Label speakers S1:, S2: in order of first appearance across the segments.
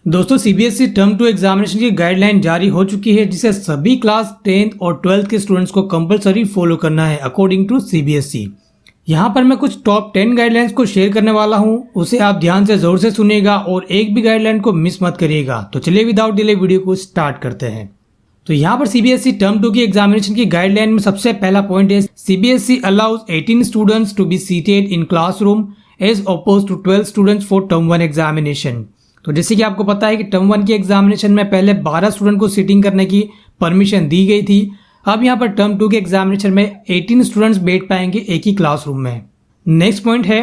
S1: दोस्तों CBSE term 2 examination की guideline जारी हो चुकी है, जिसे सभी क्लास 10th और 12th के स्टूडेंट्स को कंपलसरी फॉलो करना है अकॉर्डिंग टू सीबीएसई। यहाँ पर मैं कुछ टॉप 10 गाइडलाइंस को शेयर करने वाला हूँ, उसे आप ध्यान से जोर से सुनिएगा और एक भी गाइडलाइन को मिस मत करिएगा। तो चलिए विदाउट डिले वीडियो को स्टार्ट करते हैं। तो यहाँ पर सीबीएसई टर्म 2 की एग्जामिनेशन की गाइडलाइन में सबसे पहला पॉइंट है, CBSE allows 18 students to be seated in classroom as oppose to 12 students for term 1 examination. तो जैसे कि आपको पता है कि टर्म 1 की एग्जामिनेशन में पहले 12 स्टूडेंट को सीटिंग करने की परमिशन दी गई थी। अब यहाँ पर टर्म 2 के एग्जामिनेशन में 18 स्टूडेंट्स बैठ पाएंगे एक ही क्लासरूम में। नेक्स्ट पॉइंट है,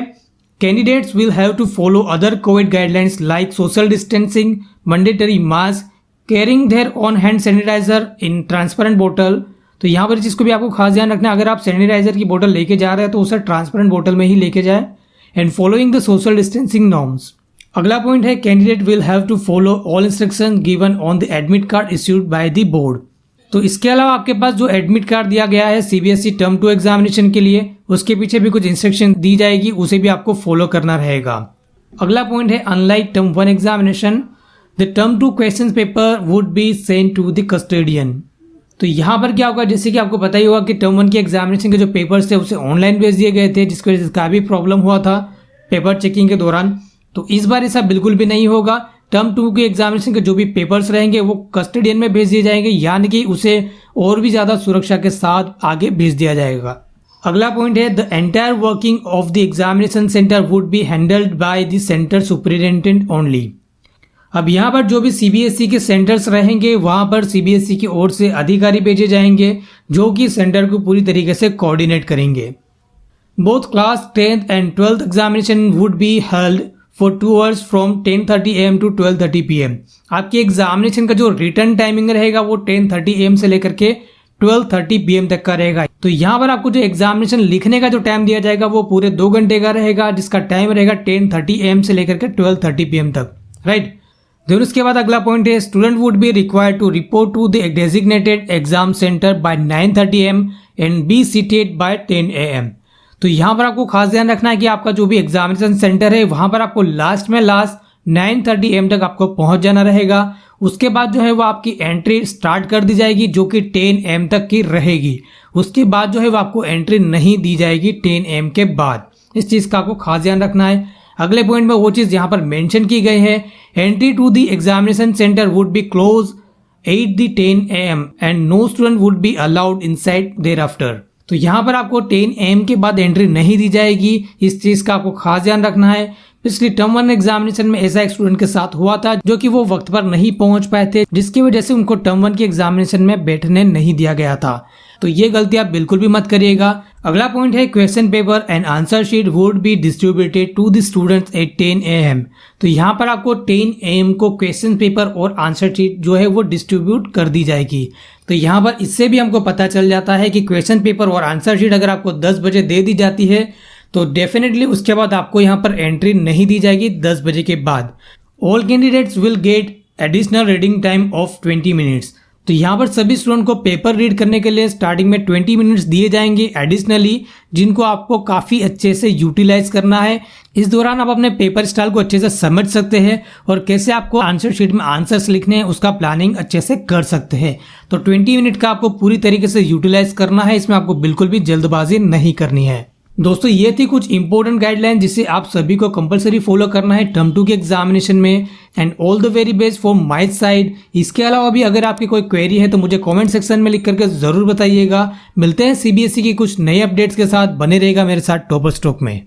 S1: candidates will have to follow other covid guidelines like social distancing, mandatory mask, carrying their on hand sanitizer in transparent बोतल। तो यहाँ पर जिसको भी आपको खास ध्यान रखना है, अगर आप सैनिटाइजर की बोतल लेके जा रहे हैं तो उसे ट्रांसपेरेंट बोतल में ही लेके जाए and following the social distancing norms. अगला पॉइंट है, candidate will have to follow all instruction given on the admit card issued by the board. तो इसके अलावा आपके पास जो एडमिट कार्ड दिया गया है सीबीएसई टर्म 2 एग्जामिनेशन के लिए, उसके पीछे भी कुछ इंस्ट्रक्शन दी जाएगी, उसे भी आपको फॉलो करना रहेगा। अगला पॉइंट है, unlike term 1 examination the term 2 question paper would be sent to the custodian. तो यहाँ पर क्या होगा, जैसे कि आपको पता ही होगा कि टर्म 1 की एग्जामिनेशन के जो पेपर्स थे उसे ऑनलाइन भेज दिए गए थे, जिसकी वजह से काफी प्रॉब्लम हुआ था पेपर चेकिंग के दौरान। तो इस बार ऐसा बिल्कुल भी नहीं होगा। टर्म 2 के एग्जामिनेशन के जो भी पेपर्स रहेंगे वो कस्टोडियन में भेज दिए जाएंगे, यानी कि उसे और भी ज्यादा सुरक्षा के साथ आगे भेज दिया जाएगा। अगला पॉइंट है, the entire working of the examination centre would be handled by the centre superintendent only. अब यहाँ पर जो भी सीबीएसई के सेंटर्स रहेंगे वहां पर सीबीएसई की ओर से अधिकारी भेजे जाएंगे जो कि सेंटर को पूरी तरीके से कोऑर्डिनेट करेंगे। Both class 10th and 12th examination would be held for 2 hours from 10:30 AM to 12:30 PM। आपकी एग्जामिनेशन का जो रिटर्न टाइमिंग रहेगा वो 10:30 AM से लेकर के 12:30 PM तक का रहेगा। तो यहाँ पर आपको जो एग्जामिनेशन लिखने का जो टाइम दिया जाएगा वो पूरे 2 घंटे का रहेगा, जिसका टाइम रहेगा 10:30 AM से लेकर के 12:30 PM तक, राइट। फिर उसके बाद अगला पॉइंट है, student would be required to report to the designated exam centre by 9:30 AM and be seated by 10 AM। तो यहाँ पर आपको खास ध्यान रखना है कि आपका जो भी एग्जामिनेशन सेंटर है वहां पर आपको लास्ट 9:30 AM तक आपको पहुंच जाना रहेगा। उसके बाद जो है वो आपकी एंट्री स्टार्ट कर दी जाएगी जो कि 10 AM तक की रहेगी। उसके बाद जो है वो आपको एंट्री नहीं दी जाएगी 10 AM के बाद। इस चीज का आपको खास ध्यान रखना है। अगले पॉइंट में वो चीज यहाँ पर मेंशन की गई है, entry to the examination centre would be close 8:10 AM and no student would be allowed inside thereafter. तो यहाँ पर आपको 10 AM के बाद एंट्री नहीं दी जाएगी। इस चीज का आपको खास ध्यान रखना है। पिछली टर्म 1 एग्जामिनेशन में ऐसा एक स्टूडेंट के साथ हुआ था जो कि वो वक्त पर नहीं पहुंच पाए थे, जिसकी वजह से उनको टर्म 1 की एग्जामिनेशन में बैठने नहीं दिया गया था। तो ये गलती आप बिल्कुल भी मत करिएगा। अगला पॉइंट है, question paper and answer sheet would be distributed to the students at 10 AM। तो यहाँ पर आपको 10 AM को क्वेश्चन पेपर और आंसर शीट जो है वो डिस्ट्रीब्यूट कर दी जाएगी। तो यहाँ पर इससे भी हमको पता चल जाता है कि क्वेश्चन पेपर और आंसर शीट अगर आपको 10 बजे दे दी जाती है तो डेफिनेटली उसके बाद आपको यहाँ पर एंट्री नहीं दी जाएगी 10 बजे के बाद। All candidates will get additional reading time of 20 minutes. तो यहाँ पर सभी स्टूडेंट को पेपर रीड करने के लिए स्टार्टिंग में 20 मिनट्स दिए जाएंगे एडिशनली, जिनको आपको काफ़ी अच्छे से यूटिलाइज करना है। इस दौरान आप अपने पेपर स्टाइल को अच्छे से समझ सकते हैं और कैसे आपको आंसर शीट में आंसर्स लिखने हैं उसका प्लानिंग अच्छे से कर सकते हैं। तो 20 मिनट का आपको पूरी तरीके से यूटिलाइज करना है, इसमें आपको बिल्कुल भी जल्दबाजी नहीं करनी है। दोस्तों ये थी कुछ इंपॉर्टेंट गाइडलाइन जिसे आप सभी को कंपलसरी फॉलो करना है टर्म 2 के एग्जामिनेशन में। And all the very best from my side. इसके अलावा भी अगर आपकी कोई क्वेरी है तो मुझे कमेंट सेक्शन में लिख करके जरूर बताइएगा। मिलते हैं सीबीएसई की कुछ नए अपडेट्स के साथ, बने रहेगा मेरे साथ टॉपर स्टॉक में।